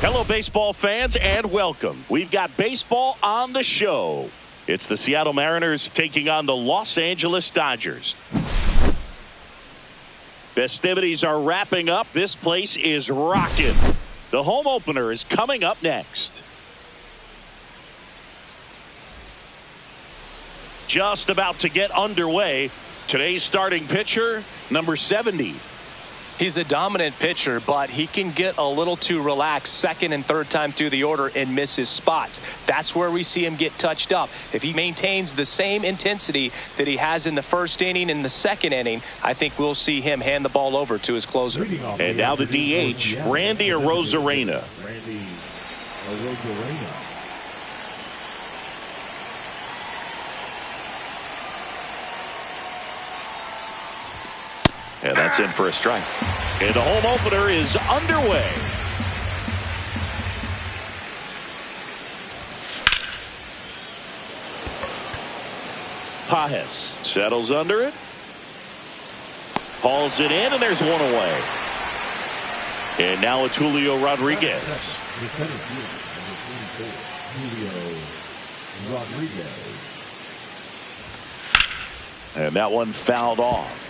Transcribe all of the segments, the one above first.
Hello, baseball fans, and welcome. We've got baseball on the show. It's the Seattle Mariners taking on the Los Angeles Dodgers. Festivities are wrapping up. This place is rocking. The home opener is coming up next. Just about to get underway. Today's starting pitcher, number 70. He's a dominant pitcher, but he can get a little too relaxed second and third time through the order and miss his spots. That's where we see him get touched up. If he maintains the same intensity that he has in the first inning and the second inning, I think we'll see him hand the ball over to his closer. And now the DH, Randy Arozarena. And that's in for a strike. And the home opener is underway. Pajes settles under it. Hauls it in, and there's one away. And now it's Julio Rodriguez. And that one fouled off.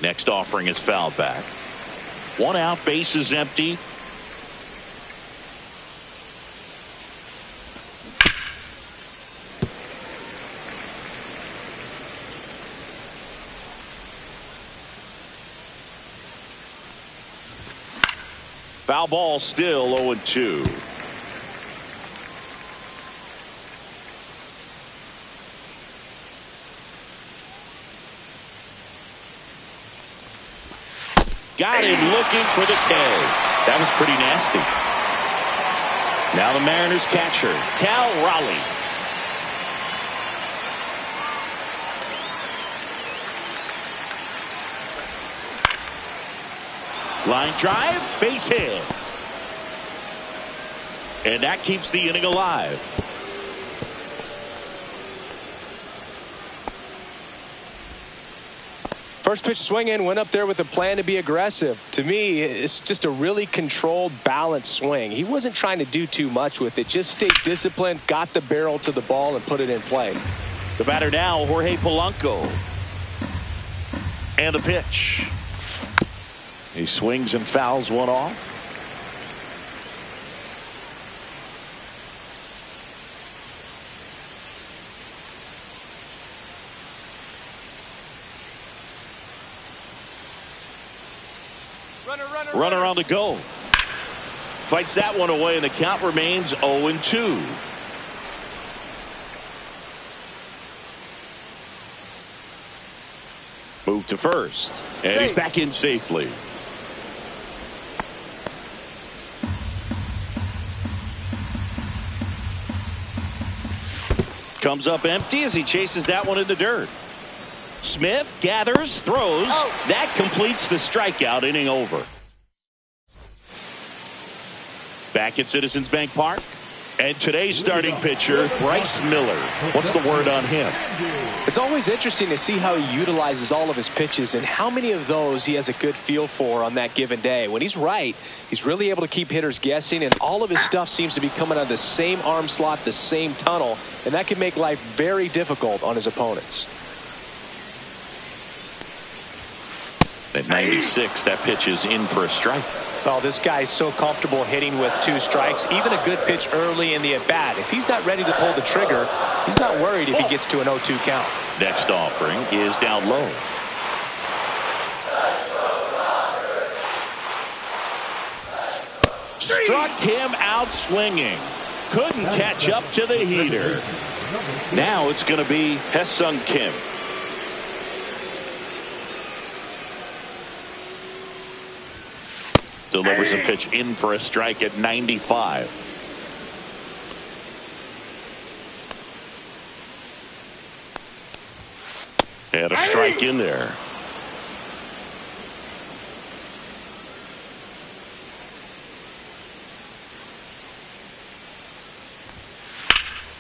Next offering is fouled back. One out, base is empty. Foul ball, still 0-2. Got him looking for the K. That was pretty nasty. Now the Mariners catcher, Cal Raleigh. Line drive, base hit. And that keeps the inning alive. First pitch swinging, went up there with a plan to be aggressive. To me, it's just a really controlled, balanced swing. He wasn't trying to do too much with it. Just stayed disciplined, got the barrel to the ball, and put it in play. The batter now, Jorge Polanco. And the pitch. He swings and fouls one off. Runner on the go. Fights that one away, and the count remains 0-2. Move to first, and he's back in safely. Comes up empty as he chases that one in the dirt. Smith gathers, throws. That completes the strikeout. Inning over. Back at Citizens Bank Park. And today's starting pitcher, Bryce Miller. What's the word on him? It's always interesting to see how he utilizes all of his pitches and how many of those he has a good feel for on that given day. When he's right, he's really able to keep hitters guessing, and all of his stuff seems to be coming out of the same arm slot, the same tunnel, and that can make life very difficult on his opponents. At 96, that pitch is in for a strike. Well, this guy's so comfortable hitting with 2 strikes. Even a good pitch early in the at-bat. If he's not ready to pull the trigger, he's not worried if he gets to an 0-2 count. Next offering is down low. Struck him out swinging. Couldn't catch up to the heater. Now it's going to be Hesung Kim. Delivers a pitch in for a strike at 95. And a strike in there.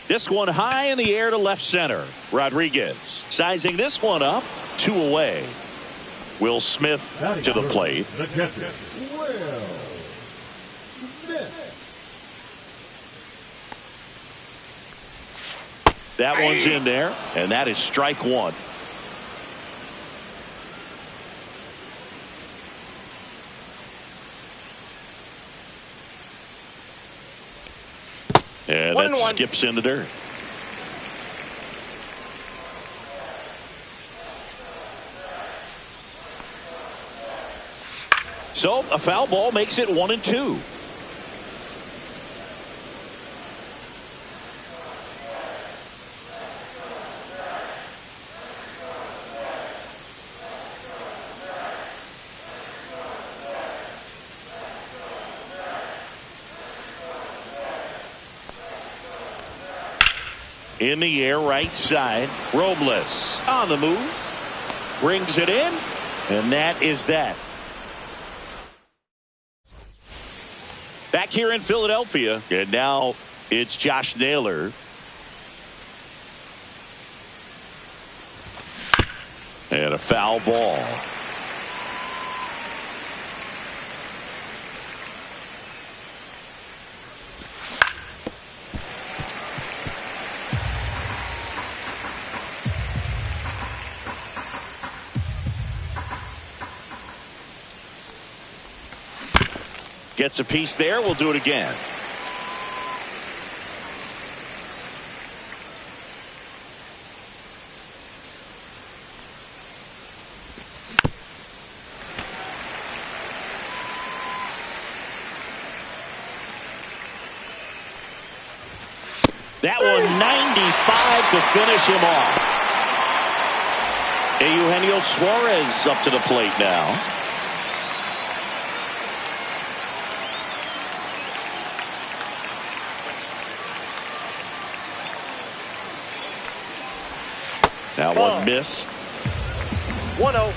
This one high in the air to left center. Rodriguez sizing this one up. 2 away. Will Smith to the plate. The catcher, Will Smith. That one's in there, and that is strike 1. And that skips in the dirt. So a foul ball makes it 1-2. In the air, right side. Robles on the move. Brings it in. And that is that. Back here in Philadelphia. And now it's Josh Naylor. And a foul ball. Gets a piece there. We'll do it again. That one 95 to finish him off. Eugenio Suarez up to the plate now. That one missed. 1-0.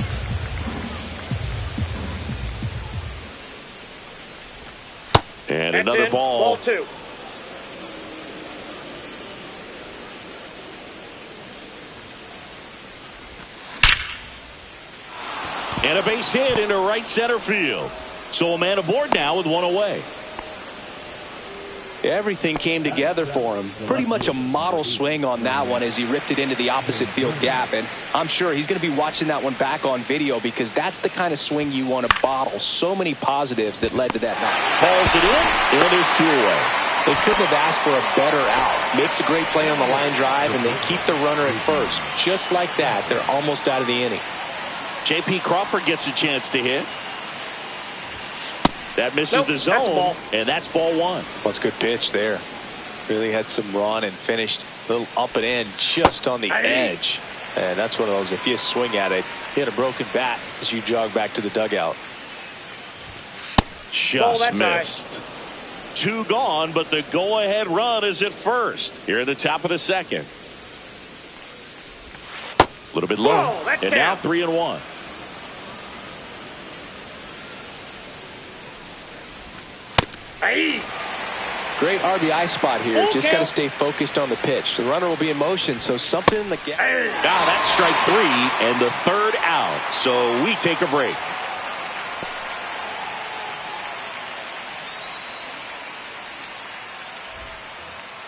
And another ball. Ball 2. And a base hit into right center field. So a man aboard now with 1 away. Everything came together for him. Pretty much a model swing on that one as he ripped it into the opposite field gap. And I'm sure he's going to be watching that one back on video because that's the kind of swing you want to bottle. So many positives that led to that knock. Hauls it in, and there's 2 away. They couldn't have asked for a better out. Makes a great play on the line drive, and they keep the runner at first. Just like that, they're almost out of the inning. J.P. Crawford gets a chance to hit. That misses the zone, and that's ball 1. Well, it's a good pitch there. Really had some run and finished a little up and in just on the edge. And that's one of those, if you swing at it, hit a broken bat as you jog back to the dugout. Just missed. 2 gone, but the go-ahead run is at first. Here at the top of the second. A little bit low. And now 3-1. Great RBI spot here. Just got to stay focused on the pitch. The runner will be in motion, so something in the gap. Now that's strike 3 and the 3rd out. So we take a break.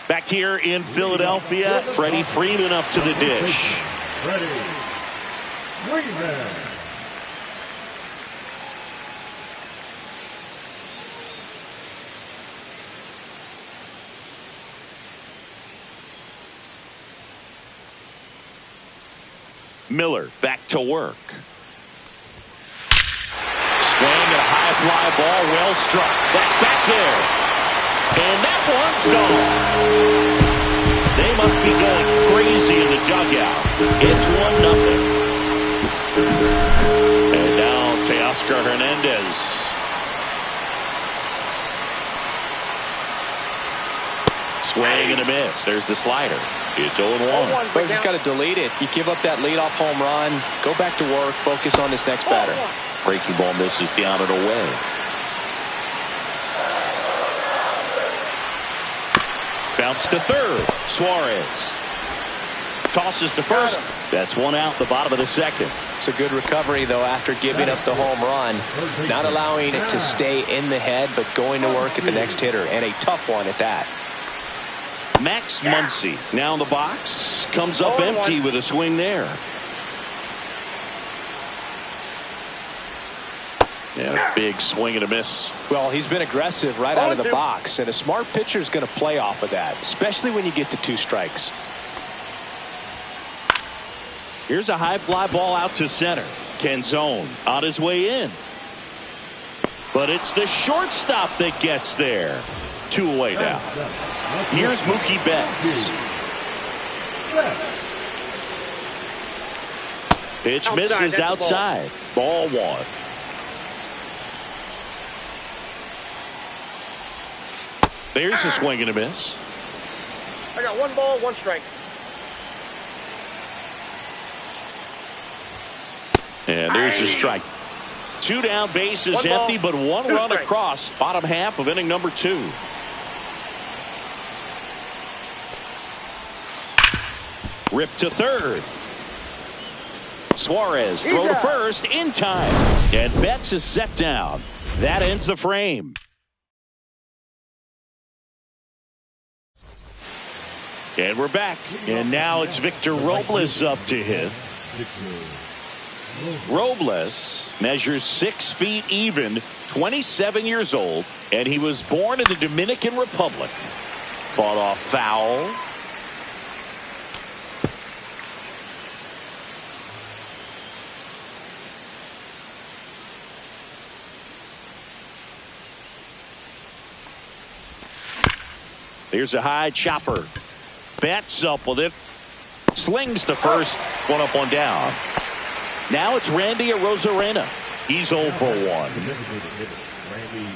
Back here in Philadelphia, Freddie Freeman up to the dish. Freddie Freeman. Miller back to work. Swing and a high fly ball, well struck. That's back there. And that one's gone. They must be going crazy in the dugout. It's 1-0. And now Teoscar Hernandez. Swing and a miss. There's the slider. It's 0-1. But you just got to delete it. You give up that leadoff home run. Go back to work. Focus on this next batter. Breaking ball misses down and away. Bounce to third. Suarez tosses to first. That's one out the bottom of the second. It's a good recovery, though, after giving up the home run. Not allowing it to stay in the head, but going to work at the next hitter, and a tough one at that. Max Muncy now in the box. Comes up empty with a swing there. Yeah, big swing and a miss. Well, he's been aggressive right out of the box, and a smart pitcher is going to play off of that, especially when you get to 2 strikes. Here's a high fly ball out to center. Canzone on his way in. But it's the shortstop that gets there. 2 away now. Here's Mookie Betts. Pitch misses outside. Ball 1. There's a swing and a miss. I got 1 ball, 1 strike. And there's your strike. 2 down, bases empty, but 1 run across. Bottom half of inning number 2. Rip to third. Suarez throw to first in time. And Betts is set down. That ends the frame. And we're back. And now it's Victor Robles up to hit. Robles measures 6 feet even, 27 years old, and he was born in the Dominican Republic. Fought off foul. Here's a high chopper. Betts up with it. Slings to first. 1 up, 1 down. Now it's Randy Arozarena. He's 0 for 1. Randy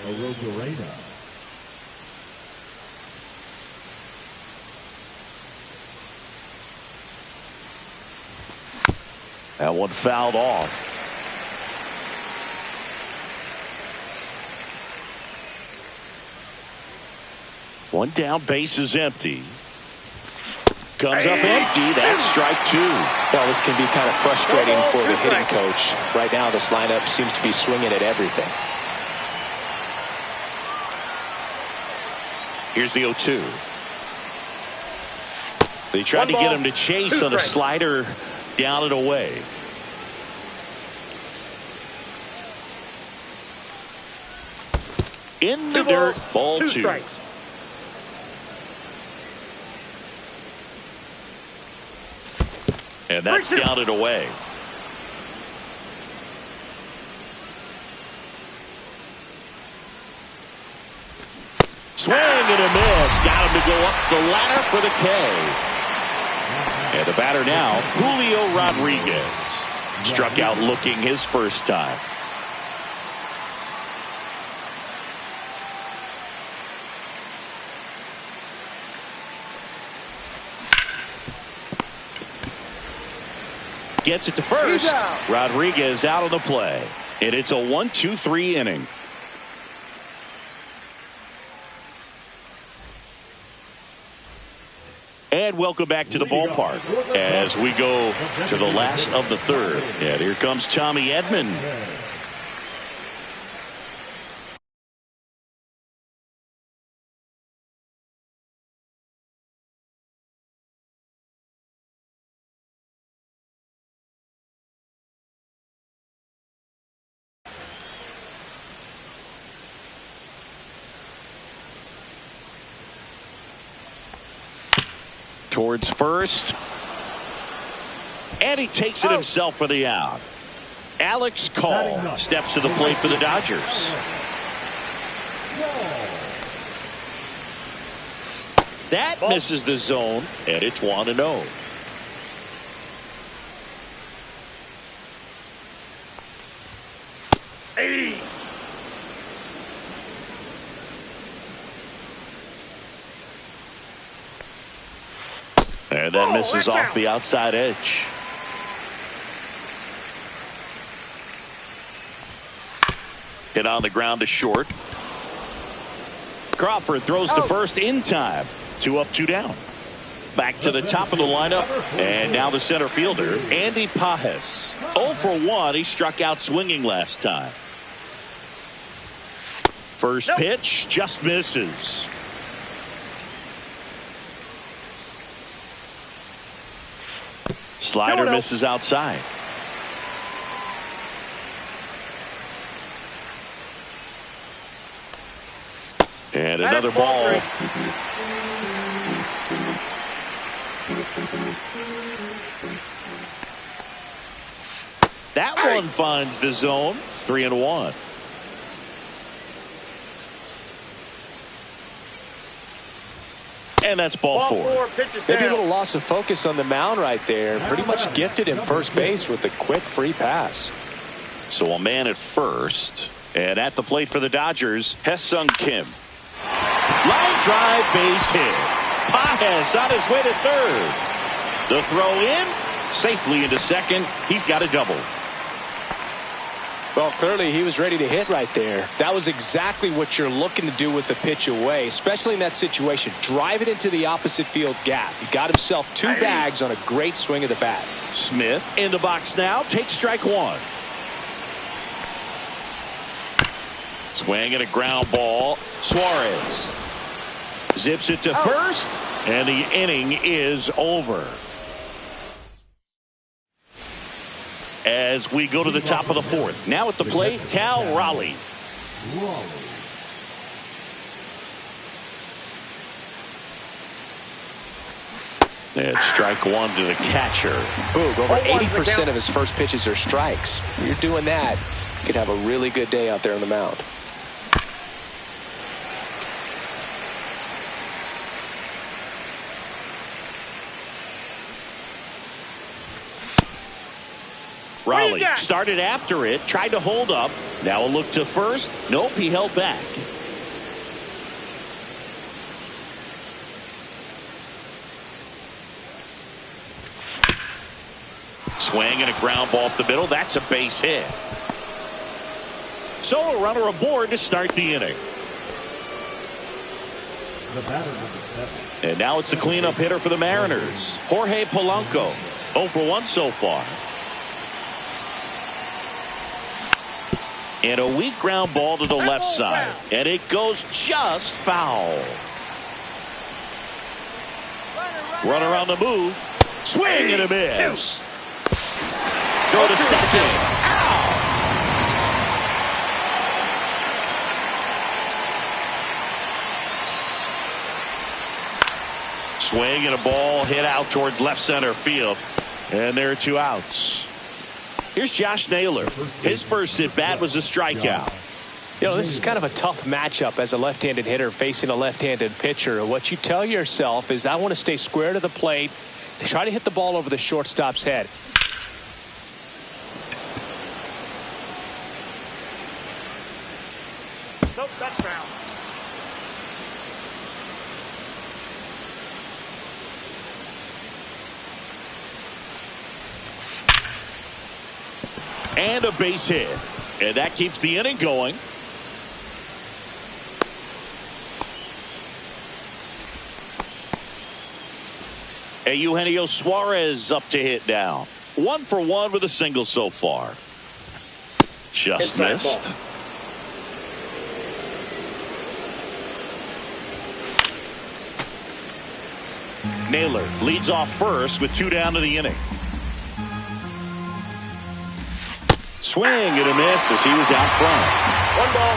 Arozarena. That one fouled off. One down, base is empty. Comes up empty. That's strike 2. Well, this can be kind of frustrating for the hitting coach. Right now, this lineup seems to be swinging at everything. Here's the 0-2. They tried to get him to chase on a slider down and away. In the dirt, ball 2. Strikes. And that's down and away. Swing and a miss. Got him to go up the ladder for the K. And the batter now, Julio Rodriguez. Struck out looking his first time. Gets it to first. Rodriguez out of the play. And it's a 1-2-3 inning. And welcome back to the ballpark as we go to the last of the third. And here comes Tommy Edman. Towards first. And he takes it himself for the out. Alex Call steps to the plate for the Dodgers. That misses the zone, and it's 1-0. Hey. And that misses off the outside edge. Hit on the ground to short. Crawford throws to first in time. 2 up, 2 down. Back to the top of the lineup. And now the center fielder, Andy Pages. 0 for 1. He struck out swinging last time. First pitch just misses. Slider misses outside. And another ball. That one finds the zone. 3-1. And that's ball 4. Maybe a little loss of focus on the mound right there. Pretty much gifted in first base with a quick free pass. So a man at first. And at the plate for the Dodgers, Hesung Kim. Line drive, base hit. Pages on his way to third. The throw in, safely into second. He's got a double. Well, clearly he was ready to hit right there. That was exactly what you're looking to do with the pitch away, especially in that situation. Drive it into the opposite field gap. He got himself 2 bags on a great swing of the bat. Smith in the box now. Takes strike 1. Swing and a ground ball. Suarez zips it to first, and the inning is over. As we go to the top of the 4th. Now at the plate, Cal Raleigh. And strike 1 to the catcher. Boog, over 80% of his first pitches are strikes. When you're doing that, you could have a really good day out there on the mound. Raleigh started after it, tried to hold up. Now a look to first. Nope, he held back. Swing and a ground ball up the middle. That's a base hit. So a runner aboard to start the inning. And now it's the cleanup hitter for the Mariners, Jorge Polanco. 0 for 1 so far. And a weak ground ball to the left side. And it goes just foul. Runner on the move. Swing and a miss. Go to second. Ow! Swing and a ball hit out towards left center field. And there are 2 outs. Here's Josh Naylor. His first at bat was a strikeout. You know, this is kind of a tough matchup as a left-handed hitter facing a left-handed pitcher. What you tell yourself is, I want to stay square to the plate, try to hit the ball over the shortstop's head. Nope, that's foul. And a base hit. And that keeps the inning going. And Eugenio Suarez up to hit now. 1 for 1 with a single so far. Just missed. Naylor leads off first with 2 down to the inning. Swing and a miss as he was out front. 1 ball,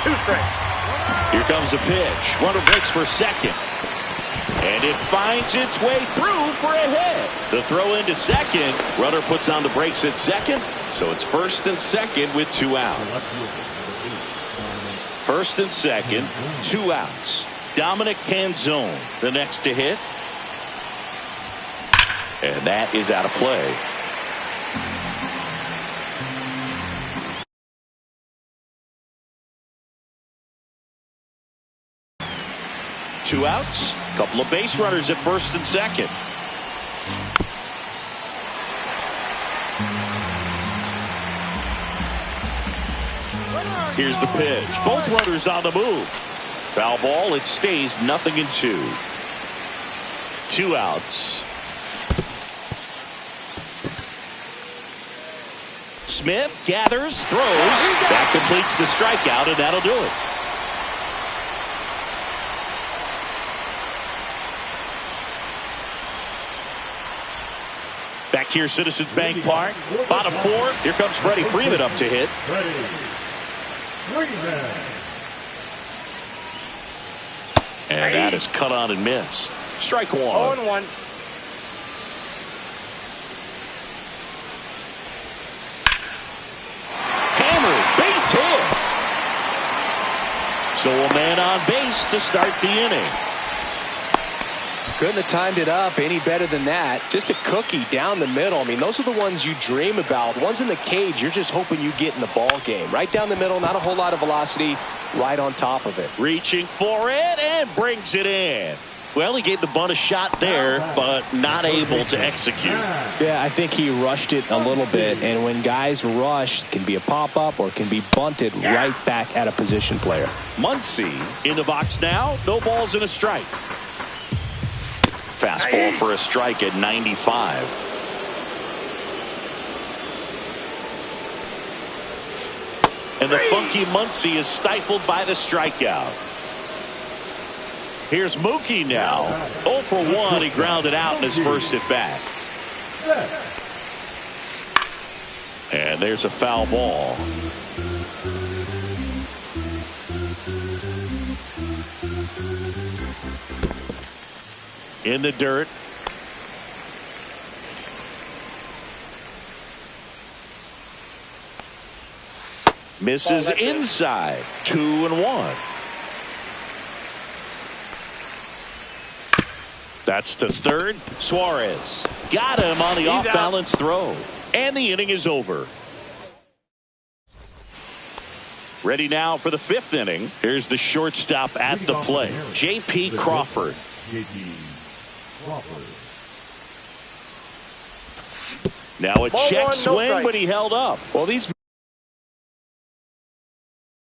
2 strikes. Here comes the pitch. Runner breaks for second. And it finds its way through for a hit. The throw into second. Runner puts on the brakes at second. So it's first and second with 2 out. First and second, 2 outs. Dominic Canzone, the next to hit. And that is out of play. Two outs, couple of base runners at first and second. Here's the pitch. Both runners on the move. Foul ball. It stays 0-2. 2 outs. Smith gathers, throws. That completes the strikeout, and that'll do it. Back here, Citizens Bank Park. Bottom 4. Here comes Freddie Freeman up to hit. And that is cut on and missed. Strike 1. 0-1. Hammered, base hit. So a man on base to start the inning. Couldn't have timed it up any better than that. Just a cookie down the middle. I mean, those are the ones you dream about. Ones in the cage, you're just hoping you get in the ball game. Right down the middle, not a whole lot of velocity, right on top of it. Reaching for it and brings it in. Well, he gave the bunt a shot there, but not able to execute. Yeah, I think he rushed it a little bit, and when guys rush, it can be a pop-up or it can be bunted right back at a position player. Muncy in the box now. No balls and a strike. Fastball for a strike at 95. And the funky Muncy is stifled by the strikeout. Here's Mookie now. 0 for 1. He grounded out in his first at bat. And there's a foul ball. In the dirt. Misses inside. 2-1. That's to third. Suarez got him on the off-balance throw. And the inning is over. Ready now for the 5th inning. Here's the shortstop at the plate, J.P. Crawford. Now a check swing, but he held up. Well, these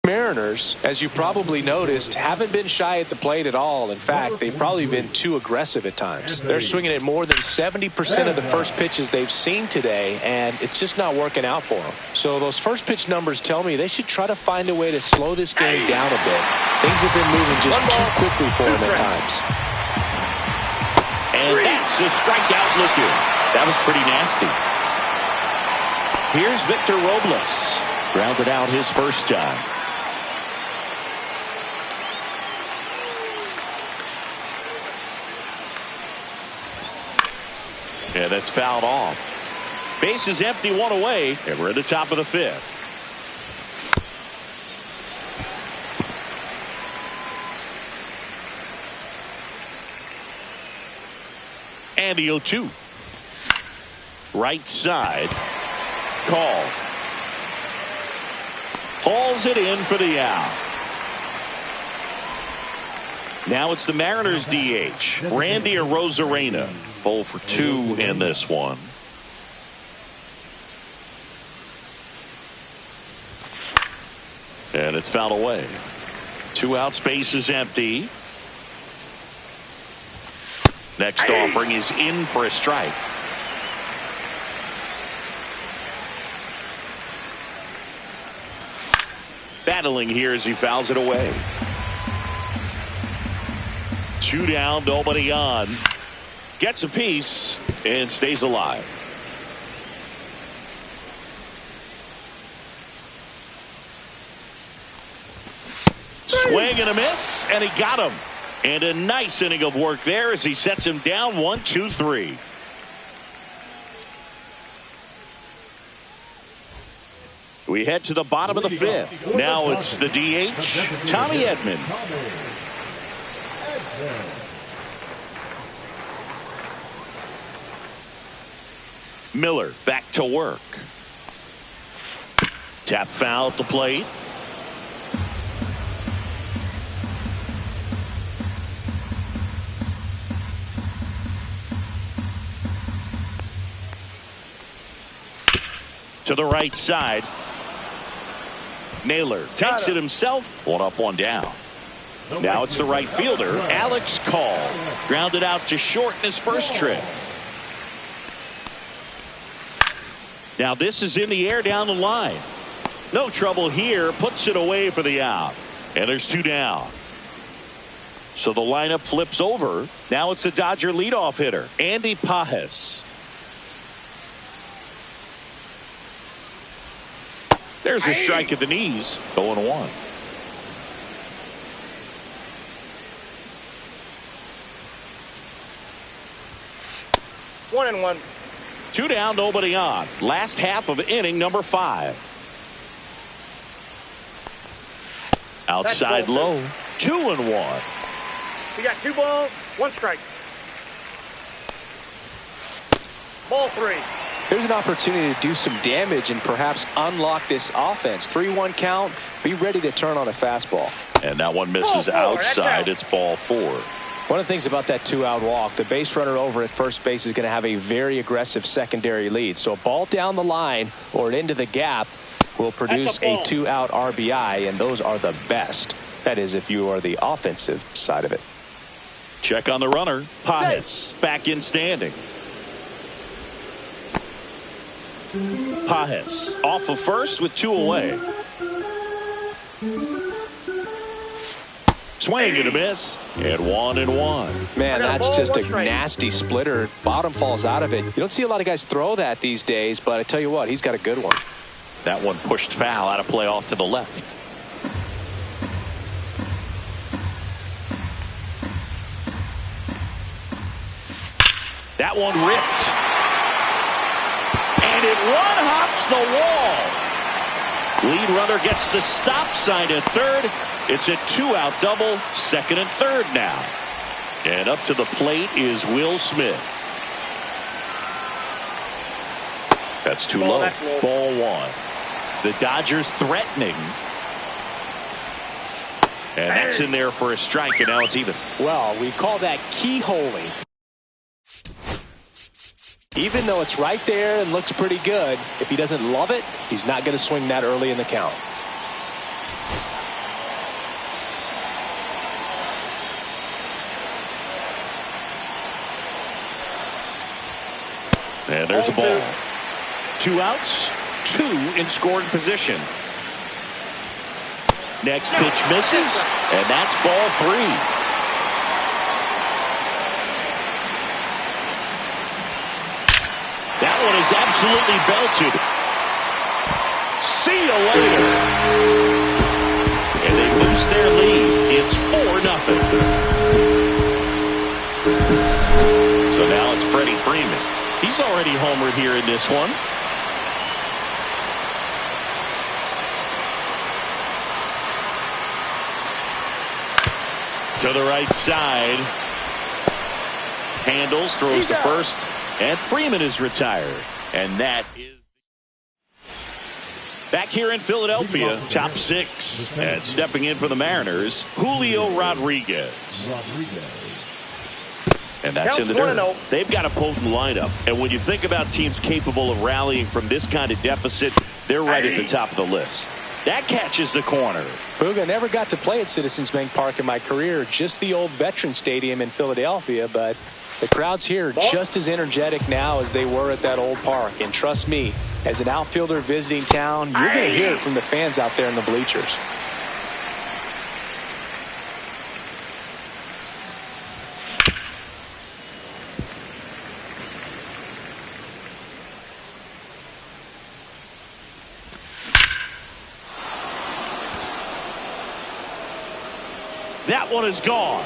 Mariners, as you probably noticed, haven't been shy at the plate at all. In fact, they've probably been too aggressive at times. They're swinging at more than 70% of the first pitches they've seen today, and it's just not working out for them. So those first pitch numbers tell me they should try to find a way to slow this game down a bit. Things have been moving just too quickly for them at times. And that's a strikeout looking. That was pretty nasty. Here's Victor Robles. Grounded out his first time. And that's fouled off. Base is empty, 1 away, and we're at the top of the 5th. And the 0-2. Right side. Call. Hauls it in for the out. Now it's the Mariners DH, Randy Arozarena. 0 for 2 in this one. And it's fouled away. 2 outs, base is empty. Next offering is in for a strike. Battling here as he fouls it away. 2 down, nobody on. Gets a piece and stays alive. Swing and a miss, and he got him. And a nice inning of work there as he sets him down 1-2-3. We head to the bottom of the 5th. Now it's the DH, Tommy Edman. Miller back to work. Tap foul at the plate. To the right side. Naylor takes it himself. 1 up, 1 down. Now it's the right fielder, Alex Call. Grounded out to short in his first trip. Now this is in the air down the line. No trouble here. Puts it away for the out. And there's 2 down. So the lineup flips over. Now it's the Dodger leadoff hitter, Andy Pages. There's a strike at the knees. 0-1. One and one. 2 down, nobody on. Last half of inning number 5. Outside low. 2-1. We got 2 balls, 1 strike. Ball 3. There's an opportunity to do some damage and perhaps unlock this offense. 3-1 count. Be ready to turn on a fastball. And that one misses outside. It's ball 4. One of the things about that 2-out walk, the base runner over at first base is going to have a very aggressive secondary lead. So a ball down the line or into the gap will produce a 2-out RBI, and those are the best. That is, if you are the offensive side of it. Check on the runner. Pages back in standing. Pages off of first with 2 away. Swing and a miss. And 1-1. Man, that's just a nasty splitter. Bottom falls out of it. You don't see a lot of guys throw that these days, but I tell you what, he's got a good one. That one pushed foul out of play off to the left. That one ripped. And it one-hops the wall. Lead runner gets the stop sign at third. It's a 2-out double, second and third now. And up to the plate is Will Smith. That's too low. Ball 1. The Dodgers threatening. And that's in there for a strike, and now it's even. Well, we call that keyholing. Even though it's right there and looks pretty good, if he doesn't love it, he's not going to swing that early in the count. And there's a ball. 2 outs, 2 in scoring position. Next pitch misses, and that's ball 3. That one is absolutely belted. See you later. And they lose their lead. It's 4-0. So now it's Freddie Freeman. He's already homered here in this one. To the right side. Handles, throws to first. And Freeman is retired. And that is back here in Philadelphia, top 6. And stepping in for the Mariners, Julio Rodriguez. And that's in the dirt. They've got a potent lineup. And when you think about teams capable of rallying from this kind of deficit, they're right at the top of the list. That catches the corner. Boog, I never got to play at Citizens Bank Park in my career, just the old Veteran Stadium in Philadelphia, but the crowds here are just as energetic now as they were at that old park. And trust me, as an outfielder visiting town, you're going to hear it from the fans out there in the bleachers. That one is gone.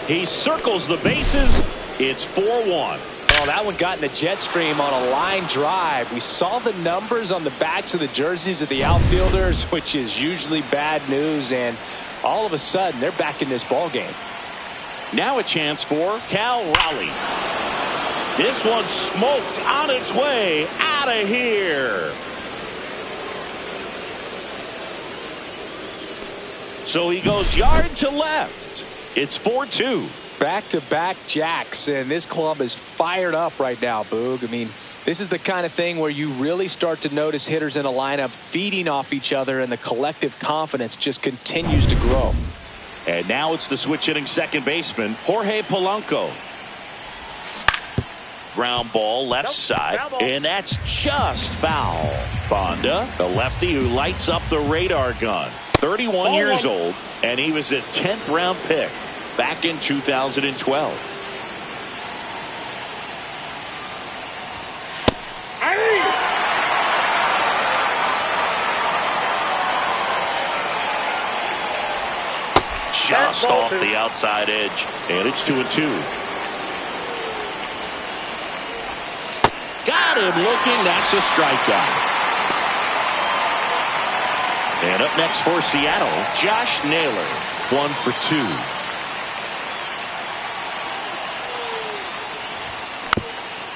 He circles the bases. It's 4-1. Oh, that one got in the jet stream on a line drive. We saw the numbers on the backs of the jerseys of the outfielders, which is usually bad news, and all of a sudden they're back in this ball game. Now a chance for Cal Raleigh. This one smoked on its way out of here. So he goes yard to left. It's 4-2. Back-to-back jacks, and this club is fired up right now, Boog. I mean, This is the kind of thing where you really start to notice hitters in a lineup feeding off each other, and the collective confidence just continues to grow. And now it's the switch-hitting second baseman, Jorge Polanco. Ground ball left side, and that's just foul. Bonda, the lefty who lights up the radar gun. 31 years old, and he was a 10th round pick back in 2012. Just off the outside edge, and it's 2-2. Got him looking. That's a strikeout. And up next for Seattle, Josh Naylor, 1 for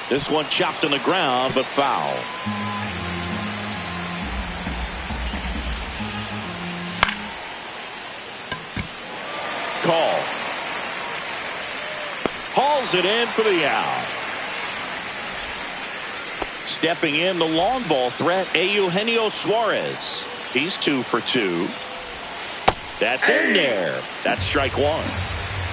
2. This one chopped on the ground, but foul. Call. Hauls it in for the out. Stepping in, the long ball threat, Eugenio Suarez. He's 2 for 2. That's in there. That's strike one.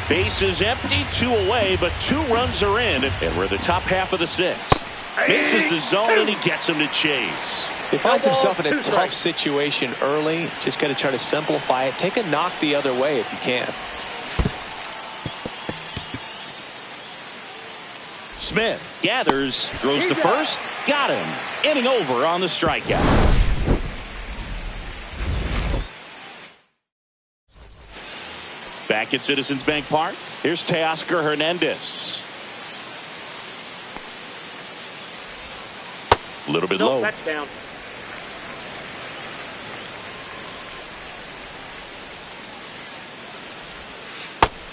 Base is empty, 2 away, but 2 runs are in, and we're the top half of the 6th. This is the zone, and he gets him to chase. He finds himself in a tough situation early. Just got to try to simplify it. Take a knock the other way if you can. Smith gathers, throws to first, got him. Inning over on the strikeout. Back at Citizens Bank Park, here's Teoscar Hernandez. A little bit low. That's down.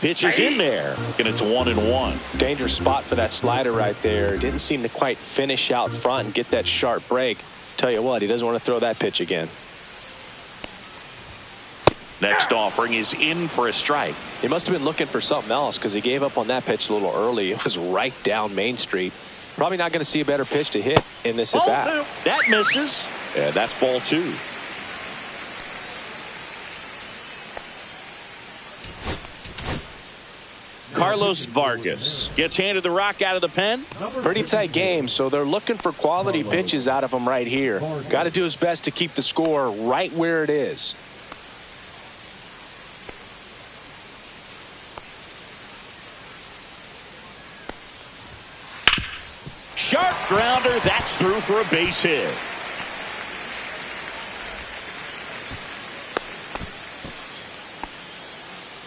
Pitch is in there, and it's 1-1. Dangerous spot for that slider right there. Didn't seem to quite finish out front and get that sharp break. Tell you what, he doesn't want to throw that pitch again. Next offering is in for a strike. He must have been looking for something else because he gave up on that pitch a little early. It was right down Main Street. Probably not going to see a better pitch to hit in this at bat. That misses, and that's ball 2. Carlos Vargas gets handed the rock out of the pen. Pretty tight game, so they're looking for quality pitches out of him right here. Got to do his best to keep the score right where it is. Sharp grounder, that's through for a base hit.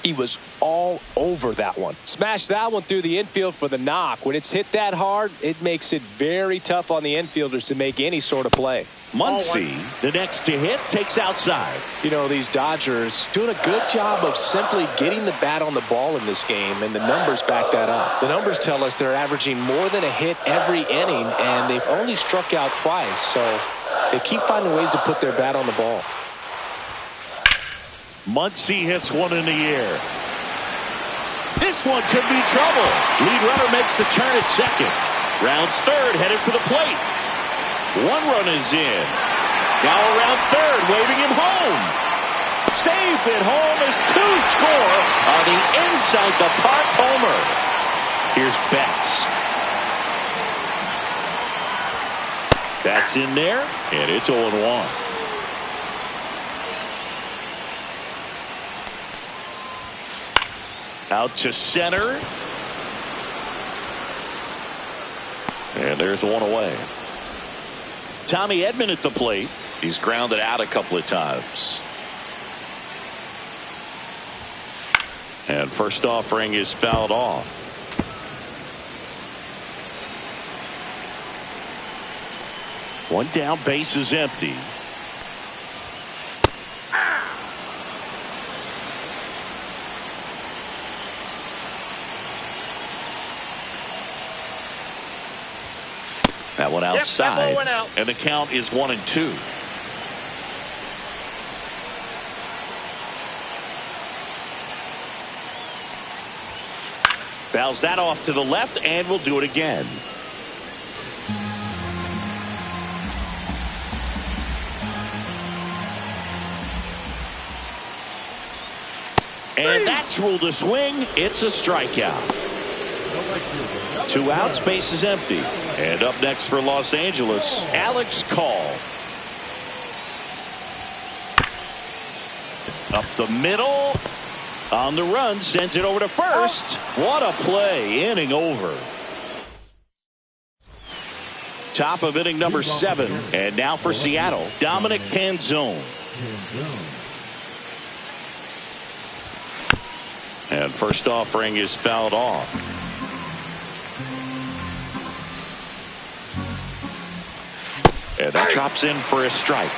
He was all over that one. Smashed that one through the infield for the knock. When it's hit that hard, it makes it very tough on the infielders to make any sort of play. Muncy, the next to hit, takes outside. You know, these Dodgers doing a good job of simply getting the bat on the ball in this game, and the numbers back that up. The numbers tell us they're averaging more than a hit every inning, and they've only struck out twice, so they keep finding ways to put their bat on the ball. Muncy hits one in the air. This one could be trouble. Lead runner makes the turn at second. Rounds third, headed for the plate. 1 run is in. Now around third, waving him home. Safe at home as 2 score on the inside the park homer. Here's Betts. That's in there, and it's 0-1. Out to center. And there's 1 away. Tommy Edman at the plate. He's grounded out a couple of times. And first offering is fouled off. One down, base is empty. That one outside, out. and the count is 1-2. Fouls that off to the left, and we'll do it again. And that's ruled a swing. It's a strikeout. 2 outs, base is empty. And up next for Los Angeles, Alex Call. Up the middle. On the run, sends it over to first. What a play. Inning over. Top of inning number 7. And now for Seattle, Dominic Canzone. And first offering is fouled off. And that drops in for a strike.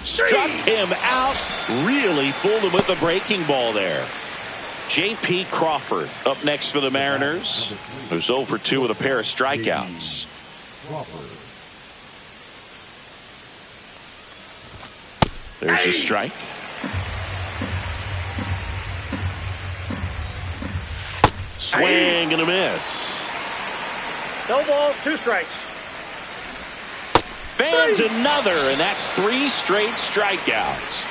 Struck him out. Really fooled him with the breaking ball there. J.P. Crawford up next for the Mariners, who's 0 for 2 with a pair of strikeouts. There's a strike. Swing and a miss. No balls, 2 strikes. Fans another, and that's 3 straight strikeouts.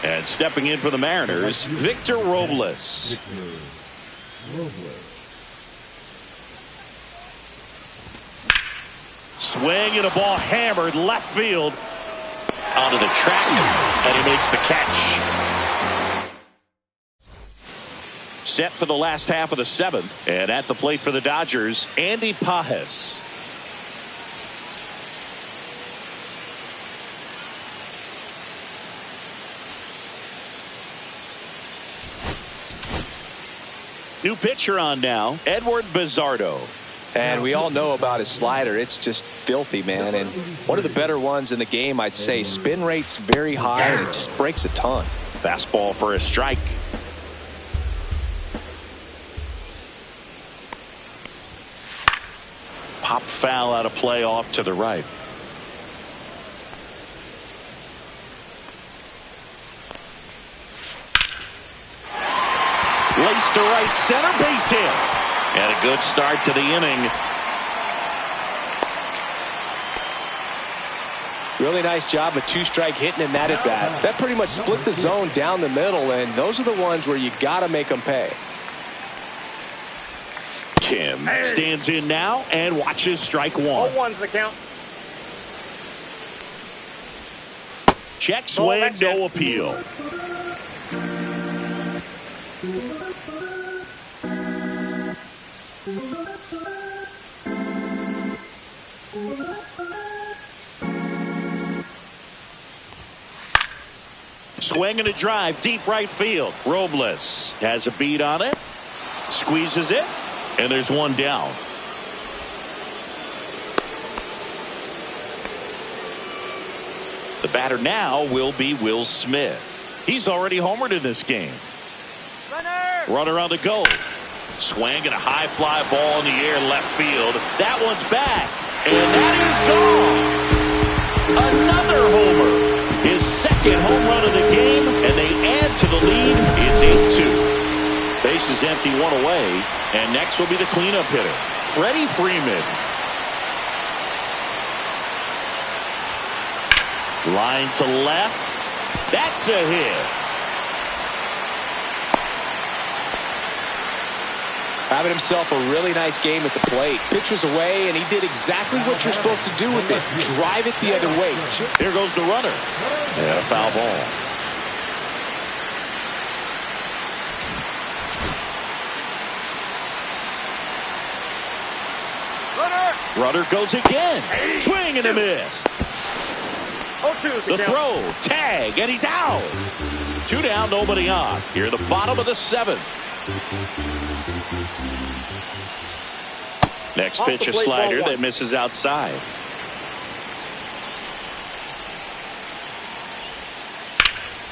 And stepping in for the Mariners, Victor Robles. Swing and a ball hammered left field onto the track, and he makes the catch. Set for the last half of the 7th, and at the plate for the Dodgers, Andy Pages. New pitcher on now, Edward Bizardo. And we all know about his slider. It's just filthy, man. And one of the better ones in the game, I'd say. Spin rate's very high, and it just breaks a ton. Fastball for a strike. Pop foul out of play off to the right. Laced to right center, base hit. And a good start to the inning. Really nice job of 2-strike hitting in that at bat. That pretty much split the zone down the middle, and those are the ones where you got to make them pay. Kim stands in now and watches strike 1. 0-1's the count. Check swing, no appeal. Swing and a drive, deep right field. Robles has a beat on it, squeezes it, and there's one down. The batter now will be Will Smith. He's already homered in this game. Runner on the go. Swing and a high fly ball in the air left field. That one's back, and that is gone. Another homer. His second home run of the game, and they add to the lead. It's 8-2. Base is empty, 1 away, and next will be the cleanup hitter, Freddie Freeman. Line to left. That's a hit. Having himself a really nice game at the plate. Pitch was away, and he did exactly what you're supposed to do with it. Drive it the other way. Here goes the runner. And a foul ball. Runner goes again. Swing and a miss. 0-2's The throw, tag, and he's out. 2 down, nobody on. Here at the bottom of the 7th. Next pitch, a slider that misses outside.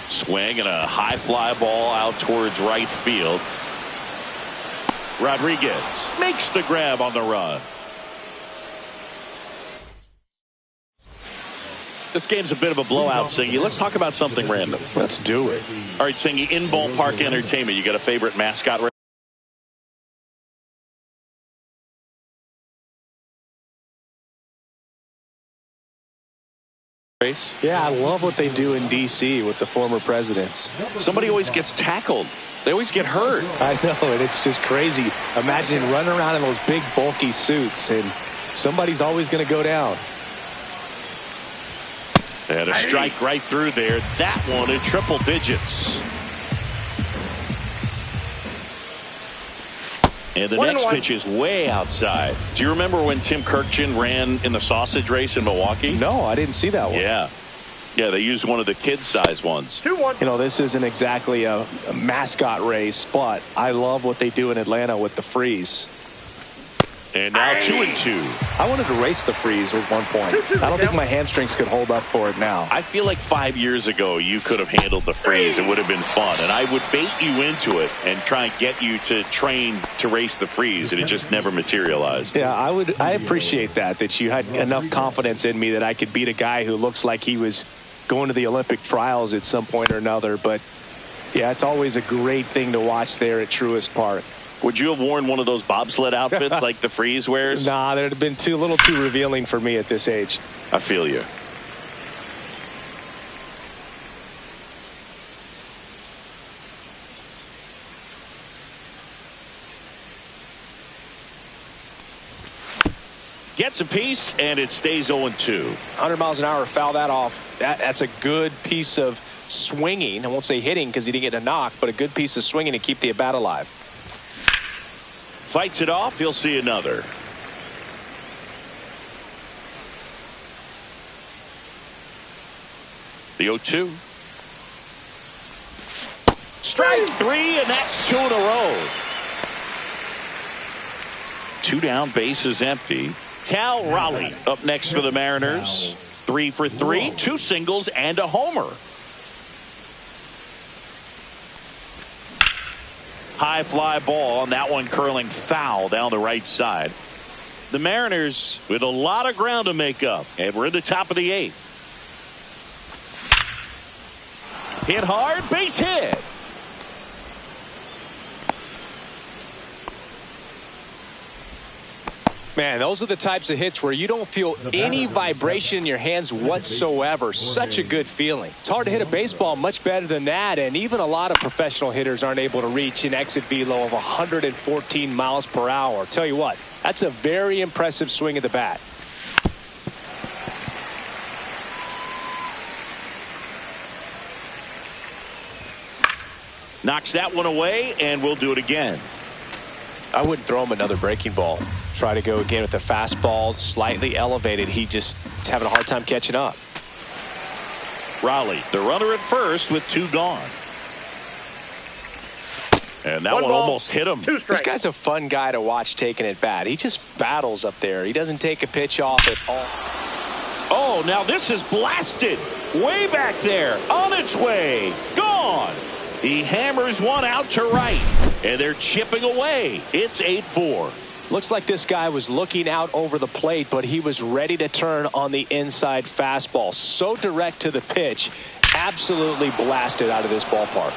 Swing and a high fly ball out towards right field. Rodriguez makes the grab on the run. This game's a bit of a blowout, Singy. Let's talk about something random. Let's do it. All right, Singy, in ballpark entertainment, you got a favorite mascot? race? Yeah, I love what they do in D.C. with the former presidents. Somebody always gets tackled. They always get hurt. I know, and it's just crazy. Imagine running around in those big, bulky suits, and somebody's always going to go down. They had a strike right through there. That one in triple digits. And the next pitch is way outside. Do you remember when Tim Kirkjian ran in the sausage race in Milwaukee? No, I didn't see that one. Yeah. Yeah, they used one of the kid-size ones. 2-1. You know, this isn't exactly a mascot race, but I love what they do in Atlanta with the freeze. And now 2-2. I wanted to race the freeze at one point. I don't think my hamstrings could hold up for it now. I feel like 5 years ago you could have handled the freeze. It would have been fun. And I would bait you into it and try and get you to train to race the freeze. And it just never materialized. Yeah, I appreciate that you had enough confidence in me that I could beat a guy who looks like he was going to the Olympic trials at some point or another. But, yeah, it's always a great thing to watch there at Truist Park. Would you have worn one of those bobsled outfits like the freeze wears? Nah, they'd have been a little too revealing for me at this age. I feel you. Gets a piece, and it stays 0-2. 100 miles an hour, foul that off. That's a good piece of swinging. I won't say hitting because he didn't get a knock, but a good piece of swinging to keep the at-bat alive. Fights it off. He'll see another. The 0-2. Strike three, and that's 2 in a row. 2 down, base is empty. Cal Raleigh up next for the Mariners. 3 for 3, 2 singles and a homer. High fly ball, and that one curling foul down the right side. The Mariners with a lot of ground to make up, and we're in the top of the 8th. Hit hard, base hit. Man, those are the types of hits where you don't feel any vibration in your hands whatsoever. Such a good feeling. It's hard to hit a baseball much better than that, and even a lot of professional hitters aren't able to reach an exit velo of 114 miles per hour. Tell you what, that's a very impressive swing of the bat. Knocks that one away, and we'll do it again. I wouldn't throw him another breaking ball. Try to go again with the fastball, slightly elevated. He's having a hard time catching up. Raleigh, the runner at first with 2 gone. And that one ball, almost hit him. 2 strikes. This guy's a fun guy to watch taking at bat. He just battles up there. He doesn't take a pitch off at all. Oh, now this is blasted. Way back there. On its way. Gone. He hammers one out to right. And they're chipping away. It's 8-4. Looks like this guy was looking out over the plate, but he was ready to turn on the inside fastball. So direct to the pitch. Absolutely blasted out of this ballpark.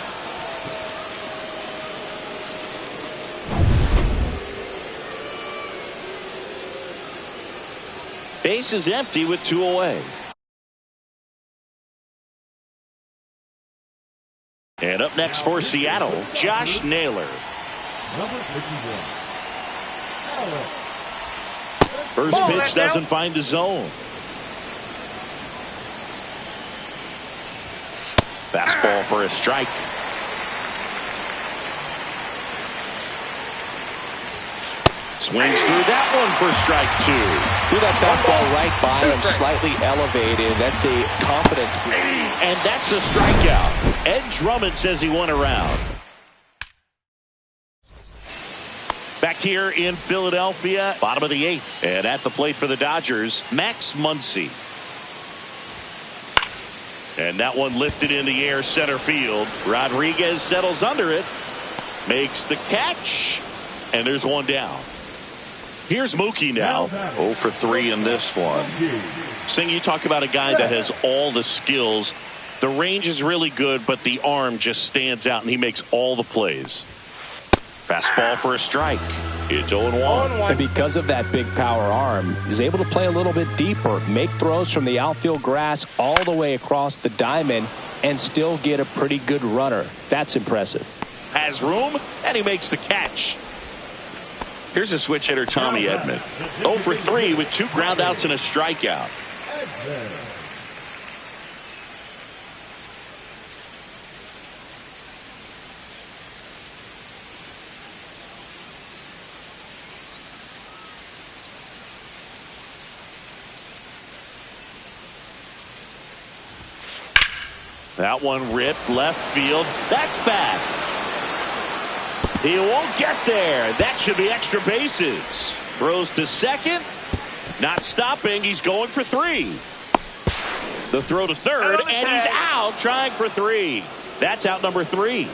Base is empty with 2 away. And up next for Seattle, Josh Naylor. Number 51. First pitch doesn't find the zone. Fastball for a strike. Swings through that one for strike 2. Threw that fastball right by him, slightly elevated. That's a confidence boost. And that's a strikeout. Ed Drummond says he went around. Back here in Philadelphia, bottom of the 8th. And at the plate for the Dodgers, Max Muncy. And that one lifted in the air center field. Rodriguez settles under it. Makes the catch. And there's one down. Here's Mookie now. 0 for 3 in this one. Sing, you talk about a guy that has all the skills. The range is really good, but the arm just stands out, and he makes all the plays. Fastball for a strike. It's 0-1. And because of that big power arm, he's able to play a little bit deeper, make throws from the outfield grass all the way across the diamond, and still get a pretty good runner. That's impressive. Has room, and he makes the catch. Here's a switch hitter, Tommy Edman. 0 for 3 with 2 groundouts and a strikeout. That one ripped left field. That's bad. He won't get there. That should be extra bases. Throws to second. Not stopping. He's going for 3. The throw to third, and he's out trying for 3. That's out number 3.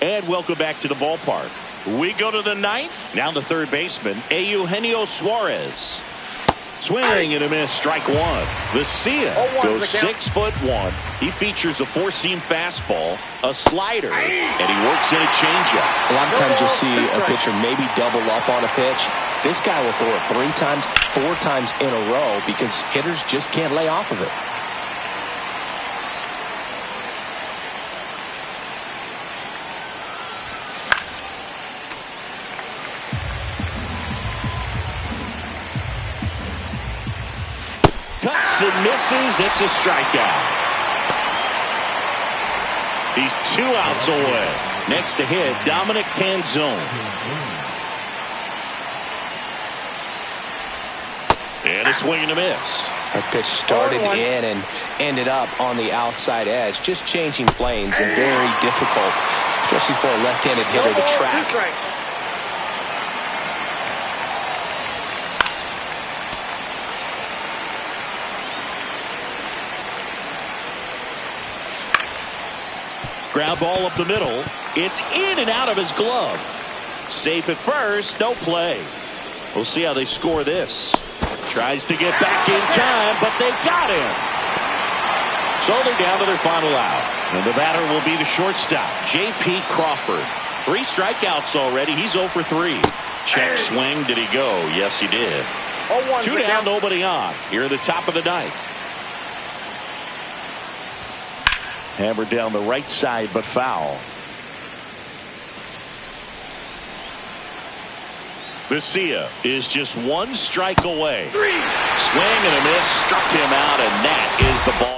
And welcome back to the ballpark. We go to the 9th. Now the third baseman, Eugenio Suarez. Swing and a miss, strike 1. Vesia goes 6'1". He features a 4-seam fastball, a slider, and he works in a changeup. A lot of times you'll see a pitcher maybe double up on a pitch. This guy will throw it 3 times, 4 times in a row because hitters just can't lay off of it. Cuts and misses. It's a strikeout. He's 2 outs away. Next to hit, Dominic Canzone. And a swing and a miss. That pitch started in and ended up on the outside edge. Just changing planes and very difficult, especially for a left-handed hitter to track. Ground ball up the middle. It's in and out of his glove. Safe at first, no play. We'll see how they score this. Tries to get back in time, but they got him. So they're down to their final out. And the batter will be the shortstop, J.P. Crawford. 3 strikeouts already. He's 0 for 3. Check swing. Did he go? Yes, he did. 2 down, nobody on. Here at the top of the 9th. Hammered down the right side, but foul. Vesia is just 1 strike away. Swing and a miss, struck him out, and that is the ball.